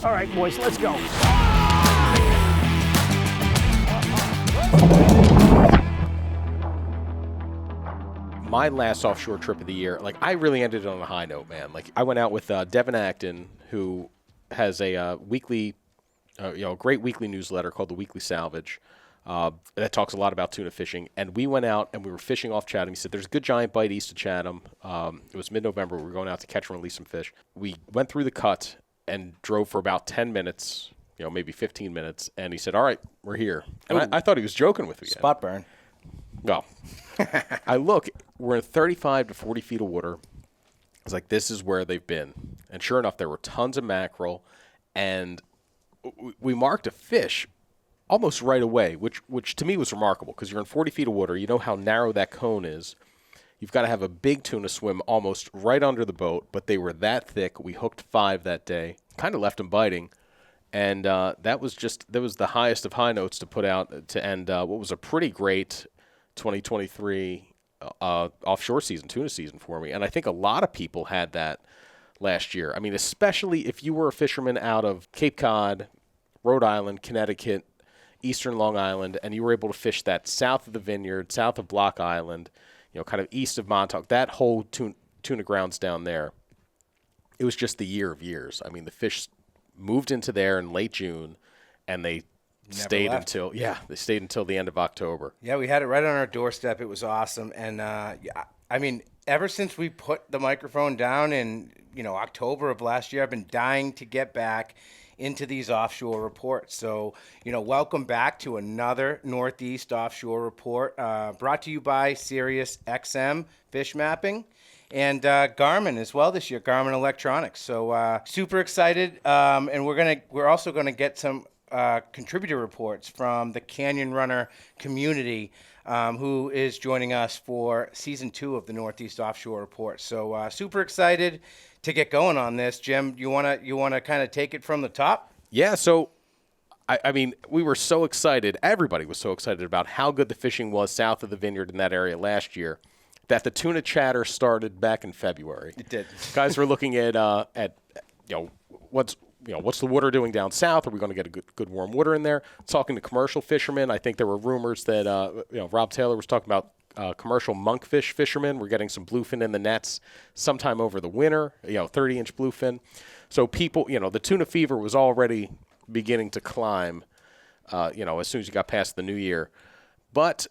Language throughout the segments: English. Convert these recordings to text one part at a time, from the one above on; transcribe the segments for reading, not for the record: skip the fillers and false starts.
All right, boys, let's go. My last offshore trip of the year, like, I really ended it on a high note, man. Like, I went out with Devin Acton, who has a weekly, great weekly newsletter called The Weekly Salvage that talks a lot about tuna fishing. And we went out and we were fishing off Chatham. He said, there's a good giant bite east of Chatham. It was mid-November. We were going out to catch and release some fish. We went through the cut and drove for about 10 minutes, maybe 15 minutes. And he said, all right, we're here. And I thought he was joking with me. Spot burn. Well, I look, we're in 35 to 40 feet of water. I was like, this is where they've been. And sure enough, there were tons of mackerel. And we marked a fish almost right away, which to me was remarkable because you're in 40 feet of water. You know how narrow that cone is. You've got to have a big tuna swim almost right under the boat, but they were that thick. We hooked 5 that day, kind of left them biting. And that was the highest of high notes to put out to end what was a pretty great 2023 offshore season, tuna season for me. And I think a lot of people had that last year. I mean, especially if you were a fisherman out of Cape Cod, Rhode Island, Connecticut, Eastern Long Island, and you were able to fish that south of the Vineyard, south of Block Island, kind of east of Montauk, that whole tuna grounds down there. It was just the year of years. I mean, the fish moved into there in late June, and they stayed until the end of October. Yeah, we had it right on our doorstep. It was awesome. And, I mean, ever since we put the microphone down in, October of last year, I've been dying to get back into these offshore reports. So, welcome back to another Northeast Offshore Report brought to you by Sirius XM Fish Mapping and Garmin as well this year, Garmin Electronics. So super excited. And we're also going to get some contributor reports from the Canyon Runner community who is joining us for Season 2 of the Northeast Offshore Report. So super excited to get going on this. Jim, you wanna kind of take it from the top? Yeah, so, I mean, we were so excited. Everybody was so excited about how good the fishing was south of the Vineyard in that area last year that the tuna chatter started back in February. It did. Guys were looking at what's the water doing down south? Are we going to get a good warm water in there? Talking to commercial fishermen, I think there were rumors that Rob Taylor was talking about commercial monkfish fishermen. We're getting some bluefin in the nets sometime over the winter. 30-inch bluefin. So people, the tuna fever was already beginning to climb. As soon as you got past the new year, but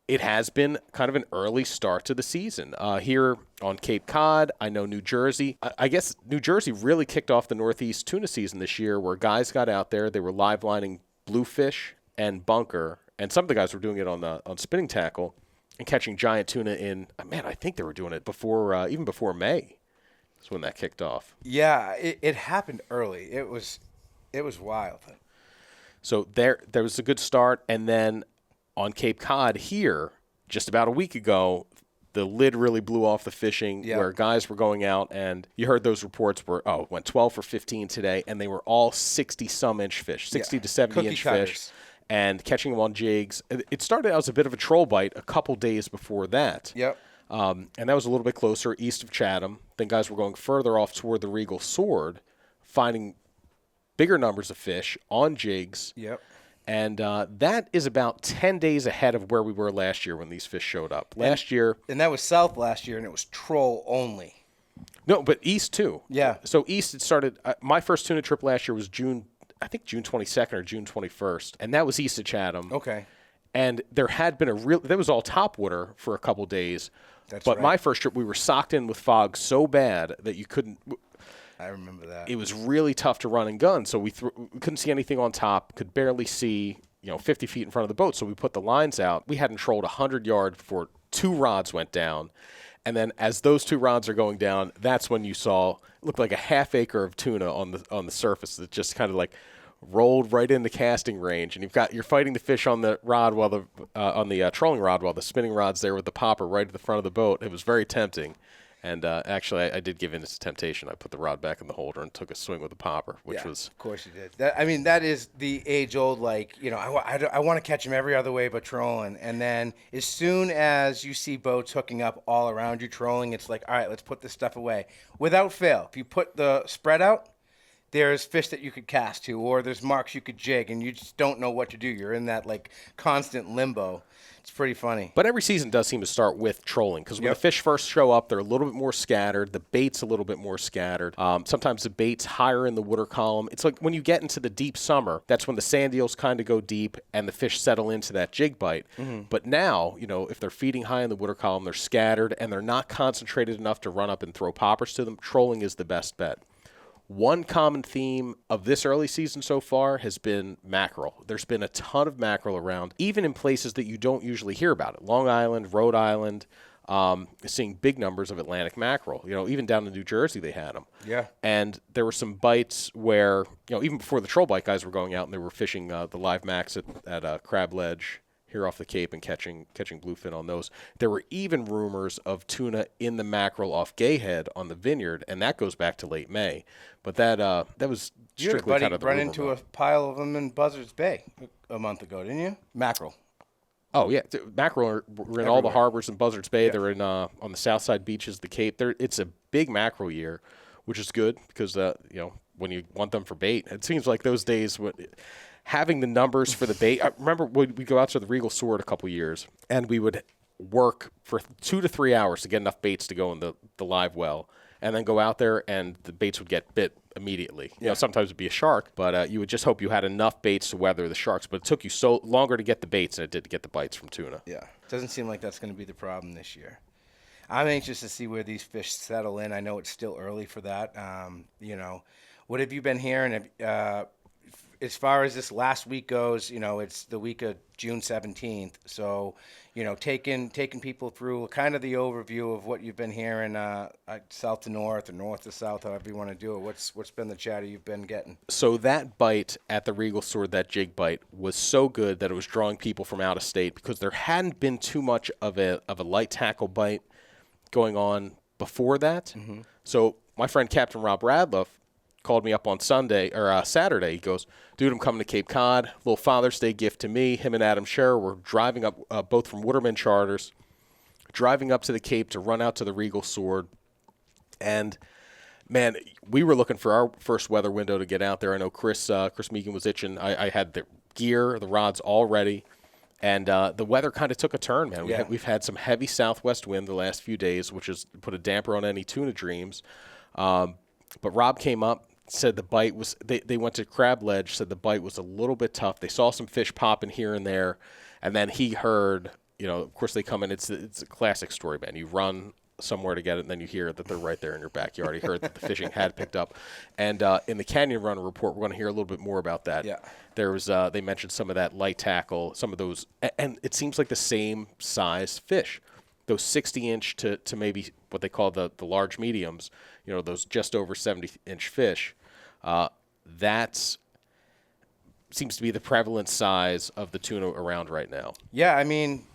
it has been kind of an early start to the season. Here on Cape Cod, I know New Jersey. I guess New Jersey really kicked off the Northeast tuna season this year where guys got out there. They were live lining bluefish and bunker, and some of the guys were doing it on spinning tackle and catching giant tuna in, I think they were doing it even before May. That's when that kicked off. Yeah, it happened early. It was wild. So there was a good start, and then on Cape Cod here, just about a week ago, the lid really blew off the fishing where guys were going out, and you heard those reports were, went 12 for 15 today, and they were all 60-some-inch fish, 60 to 70-inch fish, and catching them on jigs. It started out as a bit of a troll bite a couple days before that. Yep. And that was a little bit closer, east of Chatham. Then guys were going further off toward the Regal Sword, finding bigger numbers of fish on jigs. Yep. And that is about 10 days ahead of where we were last year when these fish showed up. Last year. And that was south last year, and it was troll only. No, but east too. Yeah. So east, it started. My first tuna trip last year was June 22nd or June 21st. And that was east of Chatham. Okay. And there had been there was all topwater for a couple days. That's but right. my first trip, we were socked in with fog so bad that you couldn't. I remember that. It was really tough to run and gun, so we couldn't see anything on top, could barely see 50 feet in front of the boat, so we put the lines out. We hadn't trolled 100 yards before 2 rods went down, and then as those 2 rods are going down, that's when you saw, it looked like a half acre of tuna on the surface that just kind of like rolled right in the casting range, and you're fighting the fish on the rod while on the trolling rod while the spinning rod's there with the popper right at the front of the boat. It was very tempting. And actually, I did give in to temptation. I put the rod back in the holder and took a swing with the popper, which was... Of course you did. That is the age-old, I want to catch them every other way but trolling. And then as soon as you see boats hooking up all around you trolling, it's like, all right, let's put this stuff away. Without fail, if you put the spread out, there's fish that you could cast to, or there's marks you could jig, and you just don't know what to do. You're in that like constant limbo. It's pretty funny. But every season does seem to start with trolling because when the fish first show up, they're a little bit more scattered. The bait's a little bit more scattered. Sometimes the bait's higher in the water column. It's like when you get into the deep summer, that's when the sand eels kind of go deep and the fish settle into that jig bite. But now, if they're feeding high in the water column, they're scattered and they're not concentrated enough to run up and throw poppers to them. Trolling is the best bet. One common theme of this early season so far has been mackerel. There's been a ton of mackerel around, even in places that you don't usually hear about it. Long Island, Rhode Island, seeing big numbers of Atlantic mackerel. Even down in New Jersey they had them. Yeah. And there were some bites where, even before the troll bite guys were going out and they were fishing the live max at Crab Ledge here off the Cape and catching bluefin on those. There were even rumors of tuna in the mackerel off Gay Head on the Vineyard, and that goes back to late May. But that was strictly kind of the run rumor into mill. a pile of them in Buzzards Bay a month ago, didn't you? Mackerel. Oh yeah, mackerel were in Everywhere. all the harbors in Buzzards Bay. Yeah. They're in on the south side beaches, the Cape. It's a big mackerel year, which is good because when you want them for bait, it seems like those days having the numbers for the bait. I remember we go out to the Regal Sword a couple years, and we would work for 2 to 3 hours to get enough baits to go in the live well, and then go out there and the baits would get bit immediately. Sometimes it'd be a shark, but you would just hope you had enough baits to weather the sharks. But it took you so longer to get the baits than it did to get the bites from tuna. Yeah. Doesn't seem like that's going to be the problem this year. I'm anxious to see where these fish settle in. I know it's still early for that. What have you been hearing? As far as this last week goes, it's the week of June 17th. So, taking people through kind of the overview of what you've been hearing, south to north or north to south, however you want to do it. What's been the chatter you've been getting? So that bite at the Regal Sword, that jig bite, was so good that it was drawing people from out of state because there hadn't been too much of a light tackle bite going on before that. So my friend Captain Rob Radloff called me up on Saturday. He goes, dude, I'm coming to Cape Cod. Little Father's Day gift to me. Him and Adam Scherer were driving up, both from Waterman Charters, driving up to the Cape to run out to the Regal Sword. And, man, we were looking for our first weather window to get out there. I know Chris Meegan was itching. I had the gear, the rods all ready. And the weather kind of took a turn, man. We've had some heavy southwest wind the last few days, which has put a damper on any tuna dreams. But Rob came up, said the bite was they went to Crab Ledge, said the bite was a little bit tough. They saw some fish popping here and there, and then he heard, of course they come in. It's a classic story, man. You run somewhere to get it, and then you hear that they're right there in your backyard. He heard that the fishing had picked up. And in the Canyon Runner report, we're going to hear a little bit more about that. Yeah. There was they mentioned some of that light tackle, some of those, and it seems like the same size fish. Those 60-inch to maybe what they call the large mediums, those just over 70-inch fish. That seems to be the prevalent size of the tuna around right now. Yeah, I mean,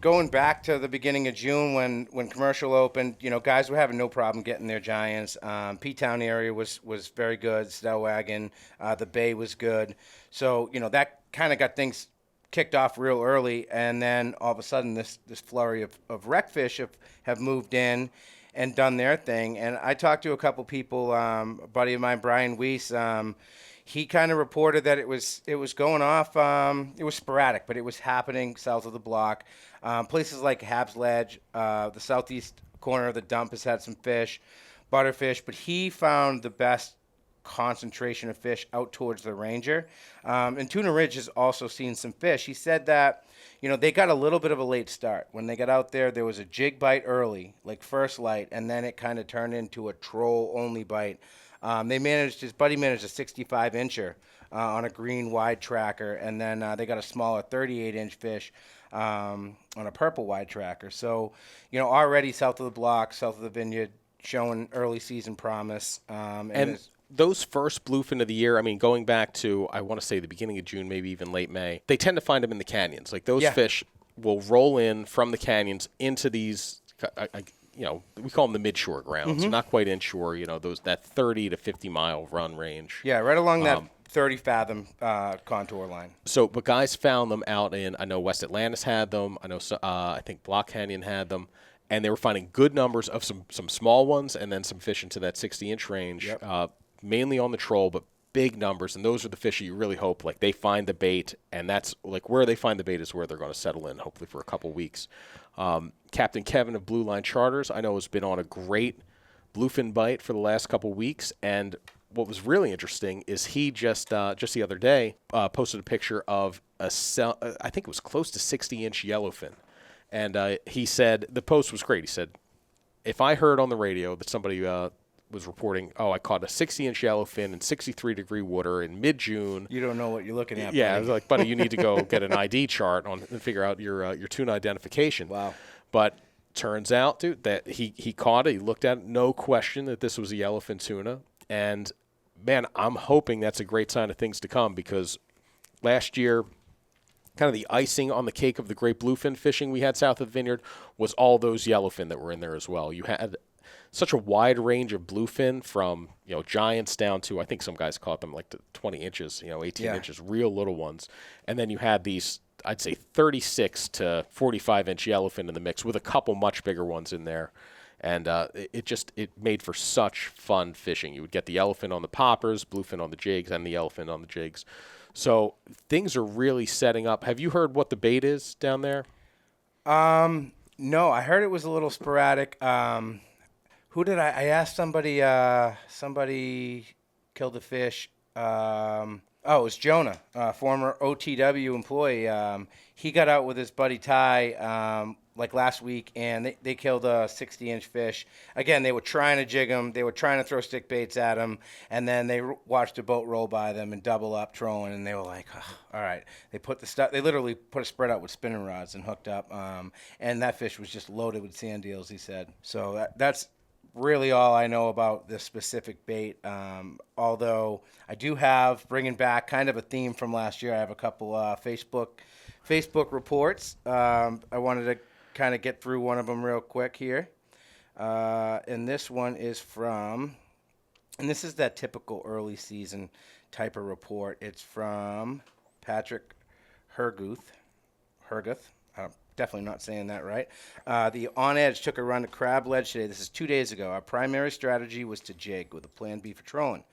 going back to the beginning of June when commercial opened, guys were having no problem getting their giants. P-Town area was very good. Stellwagen, the Bay was good. So, that kind of got things kicked off real early, and then all of a sudden this flurry of wreck fish have moved in and done their thing. And I talked to a couple people, a buddy of mine, Brian Weiss, he kind of reported that it was going off, it was sporadic, but it was happening south of the block. Places like Habs Ledge, the southeast corner of the dump has had some fish, butterfish, but he found the best concentration of fish out towards the Ranger. And Tuna Ridge has also seen some fish. He said that, they got a little bit of a late start. When they got out there was a jig bite early, like first light, and then it kind of turned into a troll-only bite. His buddy managed a 65-incher on a green wide tracker, and then they got a smaller 38-inch fish on a purple wide tracker. So, already south of the block, south of the Vineyard, showing early season promise. And those first bluefin of the year, I mean, going back to, I want to say the beginning of June, maybe even late May, they tend to find them in the canyons. Like those fish will roll in from the canyons into these, we call them the mid-shore grounds. So not quite inshore, that 30 to 50-mile run range. Yeah, right along that 30-fathom contour line. So, but guys found them out in, I know West Atlantis had them. I know, I think Block Canyon had them. And they were finding good numbers of some small ones and then some fish into that 60-inch range. Yep. mainly on the troll, but big numbers, and those are the fish that you really hope like they find the bait, and that's like where they find the bait is where they're going to settle in, hopefully for a couple weeks. Captain Kevin of Blue Line Charters, I know, has been on a great bluefin bite for the last couple weeks, and what was really interesting is he just the other day posted a picture of I think it was close to 60-inch yellowfin, and he said the post was great. He said, if I heard on the radio that somebody was reporting, I caught a 60-inch yellowfin in 63-degree water in mid-June. You don't know what you're looking at. Yeah, buddy. I was like, buddy, you need to go get an ID chart and figure out your tuna identification. Wow. But turns out, dude, that he caught it. He looked at it, no question that this was a yellowfin tuna. And, man, I'm hoping that's a great sign of things to come, because last year, kind of the icing on the cake of the great bluefin fishing we had south of the vineyard was all those yellowfin that were in there as well. You had such a wide range of bluefin, from giants down to, I think some guys caught them like to 20 inches, 18 inches, real little ones. And then you had these, I'd say 36 to 45-inch yellowfin in the mix, with a couple much bigger ones in there. And it made for such fun fishing. You would get the yellowfin on the poppers, bluefin on the jigs, and the yellowfin on the jigs. So things are really setting up. Have you heard what the bait is down there? No, I heard it was a little sporadic. Who did I asked somebody, somebody killed a fish. It was Jonah, former OTW employee. He got out with his buddy Ty like last week, and they killed a 60-inch fish. Again, they were trying to jig him. They were trying to throw stick baits at him, and then they watched a boat roll by them and double up trolling, and they were like, all right. They literally put a spread out with spinning rods and hooked up, and that fish was just loaded with sand eels, he said. So that's really all I know about this specific bait. Although I do have, bringing back kind of a theme from last year, I have a couple Facebook reports. I wanted to kind of get through one of them real quick here. And this one is from, and this is that typical early season type of report. It's from Patrick Herguth. I'm definitely not saying that right. The On Edge took a run to Crab Ledge today. This is 2 days ago. Our primary strategy was to jig with a plan B for trolling.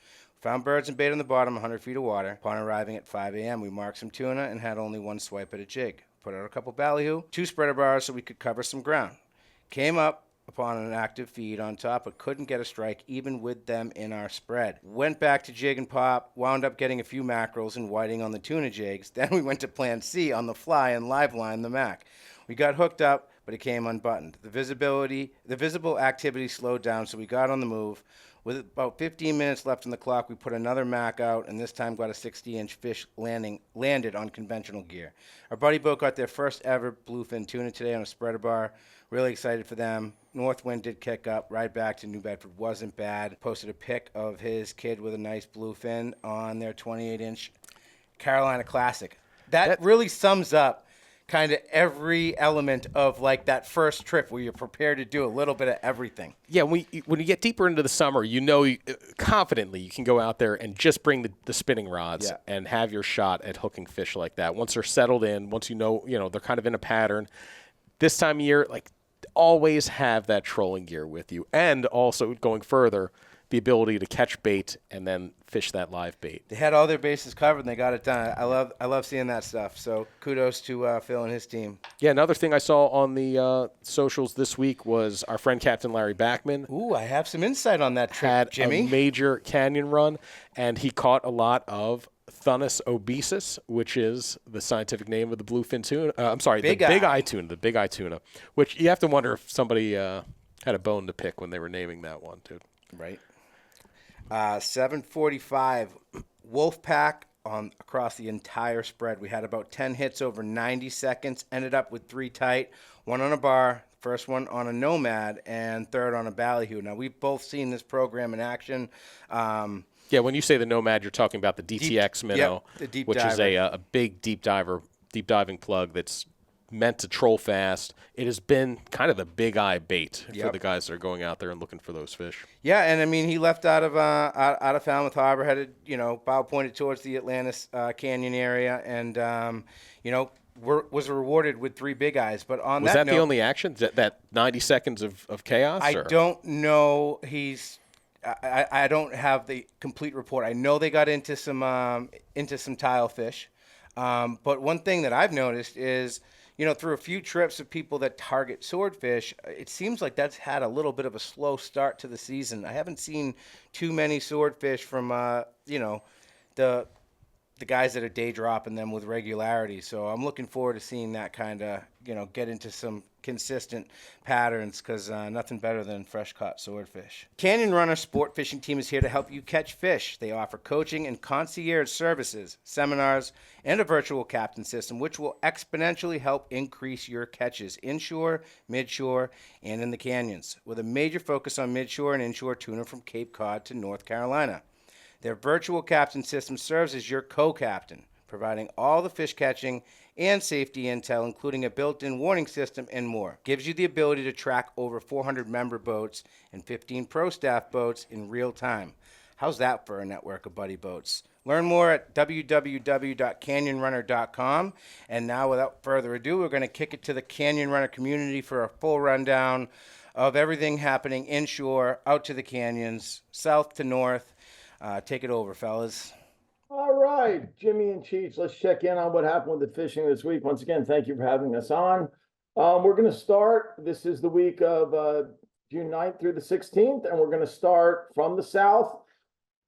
Found birds and bait on the bottom, 100 feet of water. Upon arriving at 5 a.m., we marked some tuna and had only one swipe at a jig. Put out a couple ballyhoo, 2 spreader bars so we could cover some ground. Came up upon an active feed on top, but couldn't get a strike even with them in our spread. Went back to jig and pop, wound up getting a few mackerels and whiting on the tuna jigs. Then we went to plan C on the fly and live line the mac. We got hooked up, but it came unbuttoned. The visible activity slowed down, so we got on the move. With about 15 minutes left on the clock, we put another mac out, and this time got a 60-inch fish landed on conventional gear. Our buddy boat got their first ever bluefin tuna today on a spreader bar. Really excited for them. North wind did kick up. Ride back to New Bedford wasn't bad. Posted a pic of his kid with a nice bluefin on their 28-inch Carolina Classic. That really sums up kind of every element of like that first trip where you're prepared to do a little bit of everything. Yeah, when you get deeper into the summer, confidently you can go out there and just bring the spinning rods and have your shot at hooking fish like that. Once they're settled in, once you know they're kind of in a pattern. This time of year, like, always have that trolling gear with you, and also going further, the ability to catch bait and then fish that live bait. They had all their bases covered and they got it done. I love seeing that stuff. So kudos to Phil and his team. Yeah, another thing I saw on the socials this week was our friend Captain Larry Backman. Ooh, I have some insight on that trip, had Jimmy. A major canyon run, and he caught a lot of Thunus obesus, which is the scientific name of the bluefin tuna. The big eye tuna, which you have to wonder if somebody had a bone to pick when they were naming that one, dude. Right. 7:45 wolf pack across the entire spread. We had about 10 hits over 90 seconds. Ended up with 3 tight, 1 on a bar, first one on a nomad, and third on a ballyhoo. Now we've both seen this program in action. Yeah, when you say the nomad, you're talking about the DTX minnow, which is a big deep diving plug that's meant to troll fast. It has been kind of the big eye bait for the guys that are going out there and looking for those fish. Yeah, and I mean he left out of Falmouth Harbor, headed bow pointed towards the Atlantis Canyon area, and was rewarded with 3 big eyes. But was that the only action? That 90 seconds of chaos? I don't know. He's I don't have the complete report. I know they got into some tile fish, but one thing that I've noticed is, through a few trips of people that target swordfish, it seems like that's had a little bit of a slow start to the season. I haven't seen too many swordfish from the guys that are day dropping them with regularity. So I'm looking forward to seeing that kind of, get into some consistent patterns, because nothing better than fresh caught swordfish. Canyon Runner Sport Fishing Team is here to help you catch fish. They offer coaching and concierge services, seminars, and a virtual captain system, which will exponentially help increase your catches inshore, midshore, and in the canyons, with a major focus on midshore and inshore tuna from Cape Cod to North Carolina. Their virtual captain system serves as your co-captain, providing all the fish catching and safety intel, including a built-in warning system and more. Gives you the ability to track over 400 member boats and 15 pro staff boats in real time. How's that for a network of buddy boats? Learn more at www.canyonrunner.com. And now, without further ado, we're going to kick it to the Canyon Runner community for a full rundown of everything happening inshore, out to the canyons, south to north. Take it over, fellas. All right, Jimmy and Cheech, let's check in on what happened with the fishing this week. Once again, thank you for having us on. We're going to start. This is the week of June 9th through the 16th, and we're going to start from the south.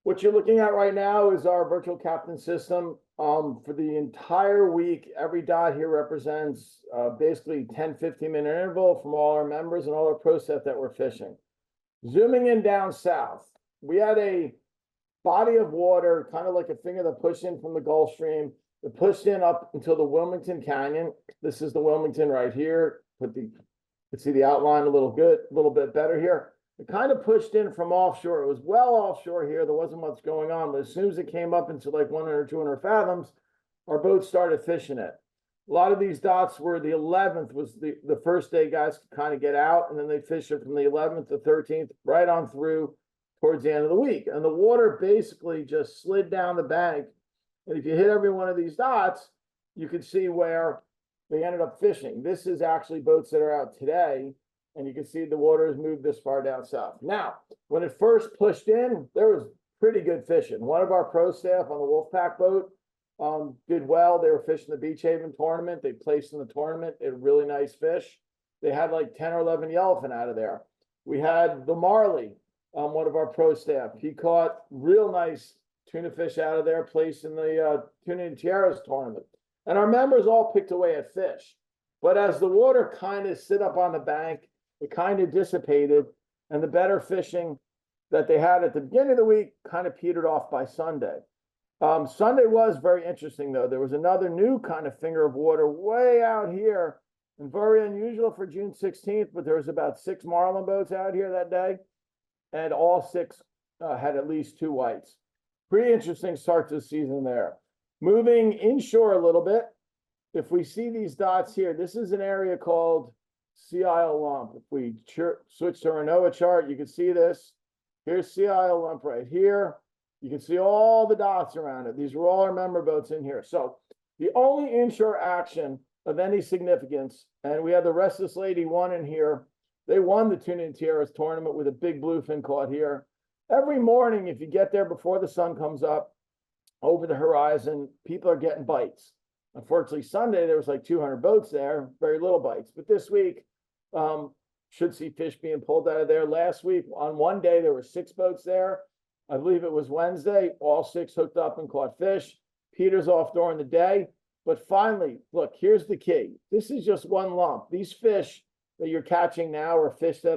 What you're looking at right now is our virtual captain system. For the entire week, every dot here represents basically 10, 15-minute interval from all our members and all our pro staff that we're fishing. Zooming in down south, we had a body of water, kind of like a finger that pushed in from the Gulf Stream. It pushed in up until the Wilmington Canyon. This is the Wilmington right here. You can see the outline a little bit better here. It kind of pushed in from offshore. It was well offshore here. There wasn't much going on, but as soon as it came up into like 100, 200 fathoms, our boat started fishing it. A lot of these dots were the 11th was the first day guys could kind of get out, and then they fished it from the 11th to 13th right on through towards the end of the week. And the water basically just slid down the bank. And if you hit every one of these dots, you can see where they ended up fishing. This is actually boats that are out today. And you can see the water has moved this far down south. Now, when it first pushed in, there was pretty good fishing. One of our pro staff on the Wolfpack boat did well. They were fishing the Beach Haven tournament. They placed in the tournament. They had really nice fish. They had like 10 or 11 yellowfin out of there. We had the Marley, one of our pro staff. He caught real nice tuna fish out of there, placed in the Tuna and Tiaras tournament. And our members all picked away at fish. But as the water kind of sit up on the bank, it kind of dissipated, and the better fishing that they had at the beginning of the week kind of petered off by Sunday. Sunday was very interesting, though. There was another new kind of finger of water way out here, and very unusual for June 16th, but there was about 6 marlin boats out here that day, and all 6 had at least 2 whites. Pretty interesting start to the season there. Moving inshore a little bit, if we see these dots here, this is an area called Sea Isle Lump. If we switch to our NOAA chart, you can see this. Here's Sea Isle Lump right here. You can see all the dots around it. These were all our member boats in here. So the only inshore action of any significance, and we had the Restless Lady won in here. They won the Tuna and Tiaras tournament with a big bluefin caught here. Every morning, if you get there before the sun comes up over the horizon, people are getting bites. Unfortunately, Sunday, there was like 200 boats there, very little bites. But this week, should see fish being pulled out of there. Last week, on one day, there were 6 boats there. I believe it was Wednesday. All 6 hooked up and caught fish. Peters off during the day. But finally, look, here's the key. This is just one lump. These fish that you're catching now are fish that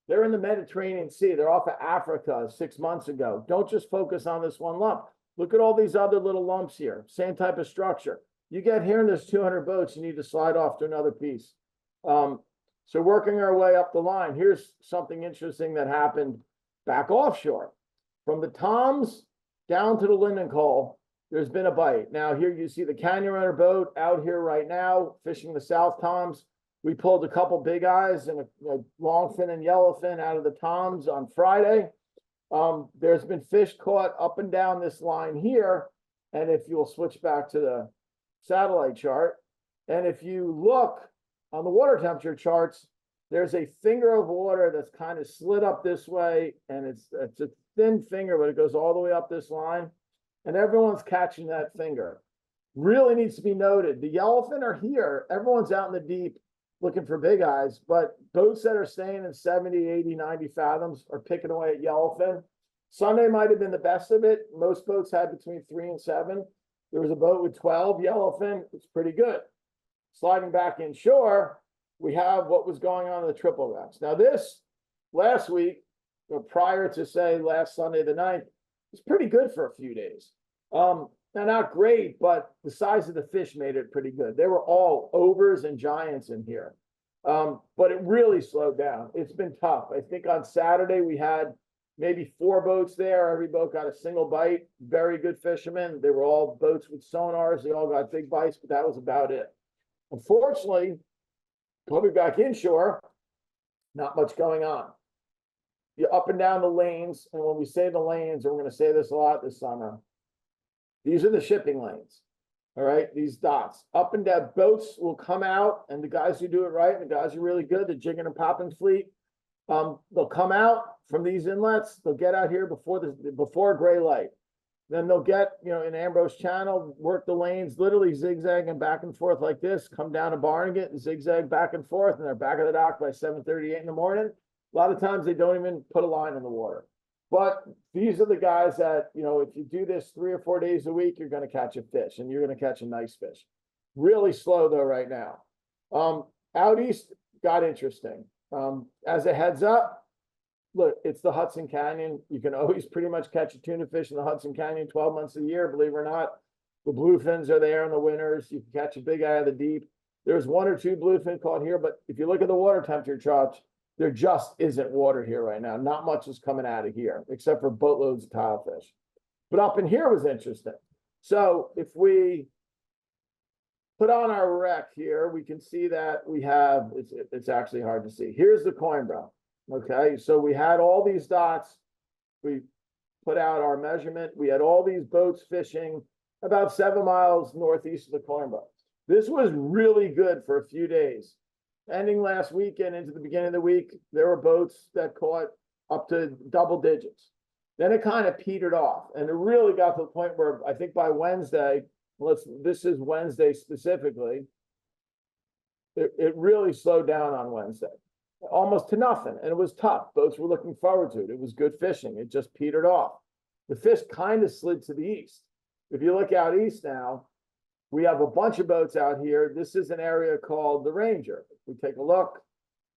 they're in the Mediterranean Sea. They're off of Africa 6 months ago. Don't just focus on this one lump. Look at all these other little lumps here. Same type of structure. You get here and there's 200 boats, you need to slide off to another piece. So working our way up the line, here's something interesting that happened back offshore. From the Toms down to the Linden Cole, there's been a bite. Now here you see the Canyon Runner boat out here right now, fishing the South Toms. We pulled a couple big eyes and a longfin and yellowfin out of the Toms on Friday. There's been fish caught up and down this line here. And if you'll switch back to the satellite chart, and if you look on the water temperature charts, there's a finger of water that's kind of slid up this way, and it's a thin finger, but it goes all the way up this line, and everyone's catching that finger. Really needs to be noted. The yellowfin are here. Everyone's out in the deep looking for big eyes, but boats that are staying in 70, 80, 90 fathoms are picking away at yellowfin. Sunday might have been the best of it. Most boats had between 3 and 7. There was a boat with 12 yellowfin. It's pretty good. Sliding back inshore, we have what was going on in the triple wrecks. Now this last week, or prior to say last Sunday the 9th, was pretty good for a few days. Now not great, but the size of the fish made it pretty good. They were all overs and giants in here. But it really slowed down. It's been tough. I think on Saturday we had maybe 4 boats there. Every boat got a single bite. Very good fishermen. They were all boats with sonars. They all got big bites, but that was about it. Unfortunately, coming back inshore, not much going on. You're up and down the lanes, and when we say the lanes, and we're going to say this a lot this summer, these are the shipping lanes. All right, these dots up and down. Boats will come out, and the guys who do it right, and the guys who are really good, the jigging and popping fleet, they'll come out from these inlets. They'll get out here before gray light. Then they'll get, in Ambrose Channel, work the lanes, literally zigzagging back and forth like this, come down to Barnegat and zigzag back and forth, and they're back at the dock by 7:38 in the morning. A lot of times they don't even put a line in the water. But these are the guys that, if you do this 3 or 4 days a week, you're going to catch a fish, and you're going to catch a nice fish. Really slow though right now. Out east got interesting. As a heads up, look, it's the Hudson Canyon. You can always pretty much catch a tuna fish in the Hudson Canyon 12 months a year, believe it or not. The bluefins are there in the winters. You can catch a big eye of the deep. There's 1 or 2 bluefin caught here, but if you look at the water temperature charts, there just isn't water here right now. Not much is coming out of here, except for boatloads of tilefish. But up in here was interesting. So if we put on our rec here, we can see that we have, it's actually hard to see. Here's the Coimbra. Okay, so we had all these dots. We put out our measurement. We had all these boats fishing about 7 miles northeast of the Coimbra. This was really good for a few days. Ending last weekend into the beginning of the week, there were boats that caught up to double digits. Then it kind of petered off, and it really got to the point where I think by Wednesday, this is Wednesday specifically, it really slowed down on Wednesday, almost to nothing, and it was tough. Boats were looking forward to it. It was good fishing. It just petered off. The fish kind of slid to the east. If you look out east now, we have a bunch of boats out here. This is an area called the Ranger. If we take a look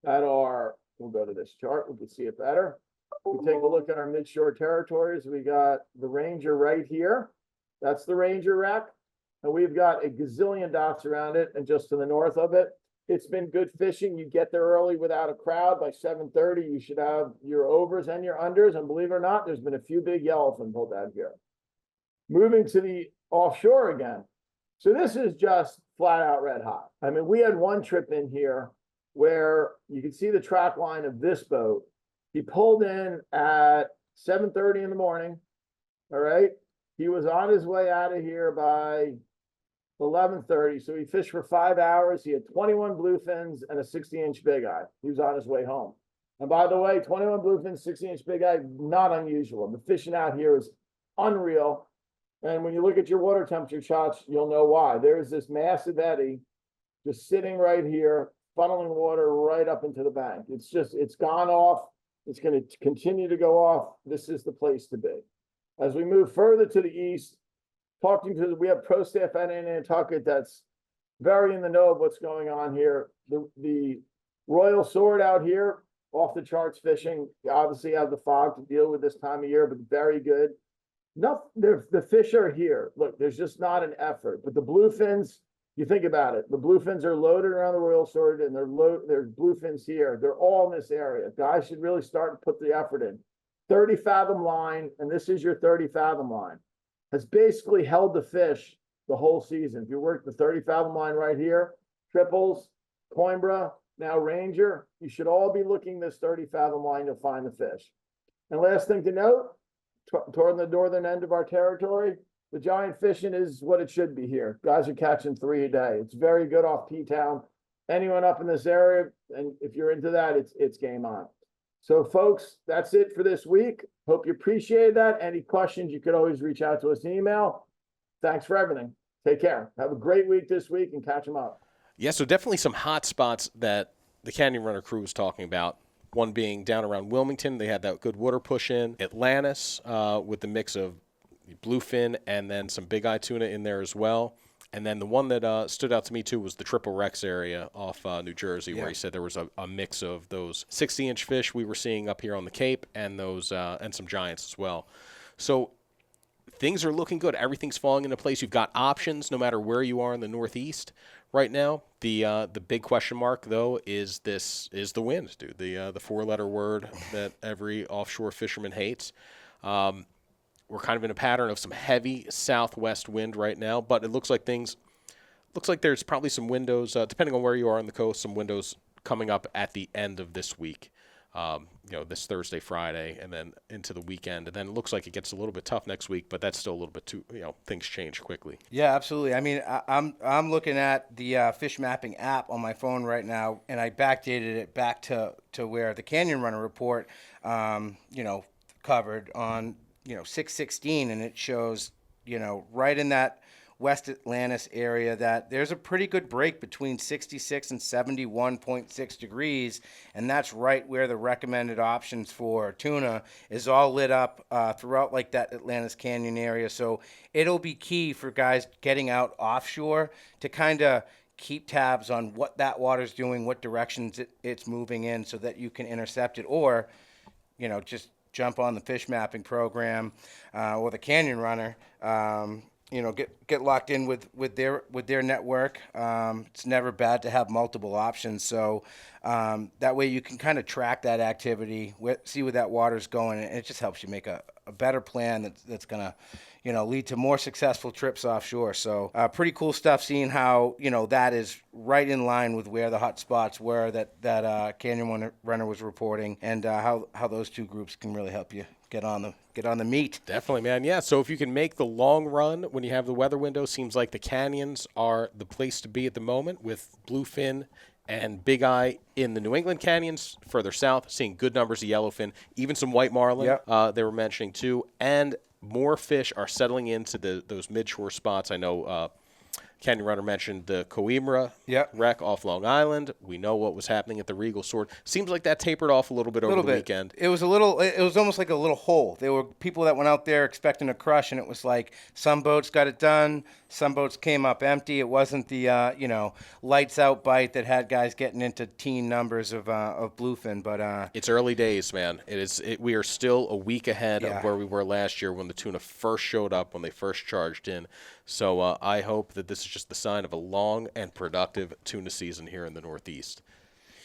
at we'll go to this chart, we can see it better. We take a look at our midshore territories. We got the Ranger right here. That's the Ranger wreck. And we've got a gazillion dots around it, and just to the north of it. It's been good fishing. You get there early without a crowd. By 7:30, you should have your overs and your unders. And believe it or not, there's been a few big yellowfin pulled out here. Moving to the offshore again. So this is just flat out red hot. I mean, we had one trip in here where you can see the track line of this boat. He pulled in at 7:30 in the morning. All right. He was on his way out of here by 11:30. So he fished for 5 hours. He had 21 bluefins and a 60-inch big eye. He was on his way home. And by the way, 21 bluefins, 60-inch big eye, not unusual. The fishing out here is unreal. And when you look at your water temperature charts, you'll know why. There's this massive eddy just sitting right here, funneling water right up into the bank. It's gone off. It's going to continue to go off. This is the place to be. As we move further to the east, we have pro staff in Nantucket that's very in the know of what's going on here. The Royal Sword out here, off the charts fishing. You obviously have the fog to deal with this time of year, but very good. No, the fish are here. Look, there's just not an effort. But the bluefins, you think about it, the bluefins are loaded around the Royal Sword, and there's bluefins here. They're all in this area. Guys should really start to put the effort in. 30 fathom line, and this is your 30 fathom line, has basically held the fish the whole season. If you work the 30 fathom line right here, triples, Coimbra, now Ranger, you should all be looking this 30 fathom line to find the fish. And last thing to note, toward the northern end of our territory, the giant fishing is what it should be here. Guys are catching 3 a day. It's very good off P-Town. anyone up in this area, and if you're into that, it's game on. So folks, that's it for this week. Hope you appreciate that. Any questions, you could always reach out to us in email. Thanks for everything. Take care. Have a great week this week and catch them up. Yeah, so definitely some hot spots that the Canyon Runner crew was talking about. One being down around Wilmington. They had that good water push in. Atlantis with the mix of bluefin and then some big eye tuna in there as well. And then the one that stood out to me, too, was the Triple Rex area off New Jersey, where he said there was a mix of those 60-inch fish we were seeing up here on the Cape and those and some giants as well. So things are looking good. Everything's falling into place. You've got options no matter where you are in the Northeast right now. The big question mark, though, is the wind, dude. The four-letter word that every offshore fisherman hates. We're kind of in a pattern of some heavy southwest wind right now, but it looks like there's probably some windows, depending on where you are on the coast, some windows coming up at the end of this week, this Thursday, Friday, and then into the weekend. And then it looks like it gets a little bit tough next week, but that's still a little bit too, things change quickly. Yeah, absolutely. I mean, I'm looking at the fish mapping app on my phone right now, and I backdated it back to where the Canyon Runner report, covered on 6/16, and it shows, right in that West Atlantis area that there's a pretty good break between 66 and 71.6 degrees, and that's right where the recommended options for tuna is all lit up throughout like that Atlantis Canyon area. So it'll be key for guys getting out offshore to kind of keep tabs on what that water's doing, what directions it's moving in, so that you can intercept it, or just jump on the fish mapping program or the Canyon Runner. Get locked in with their network. It's never bad to have multiple options. So that way you can kind of track that activity, see where that water's going, and it just helps you make a better plan that's going to lead to more successful trips offshore. So pretty cool stuff, seeing how that is right in line with where the hot spots were that Canyon Runner was reporting, and how those two groups can really help you get on the meat. Definitely, man. Yeah, so if you can make the long run when you have the weather window, seems like the canyons are the place to be at the moment, with bluefin and big eye in the New England canyons further south, seeing good numbers of yellowfin, even some white marlin. Yep. They were mentioning too, and more fish are settling into those midshore spots. I know Canyon Runner mentioned the Coimbra wreck off Long Island. We know what was happening at the Regal Sword. Seems like that tapered off a little bit over the weekend. It was almost like a little hole. There were people that went out there expecting a crush, and it was like some boats got it done, some boats came up empty. It wasn't the lights out bite that had guys getting into teen numbers of bluefin. But it's early days, man. We are still a week ahead of where we were last year when the tuna first showed up, when they first charged in. So I hope that this is just the sign of a long and productive tuna season here in the Northeast.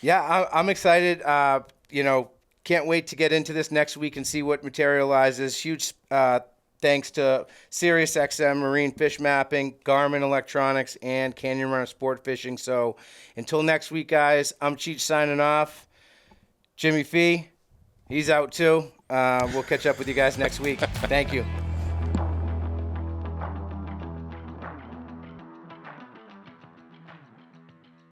Yeah, I'm excited. Can't wait to get into this next week and see what materializes. Huge thanks to SiriusXM Marine Fish Mapping, Garmin Electronics, and Canyon Runner Sport Fishing. So until next week, guys, I'm Cheech signing off. Jimmy Fee, he's out too. We'll catch up with you guys next week. Thank you.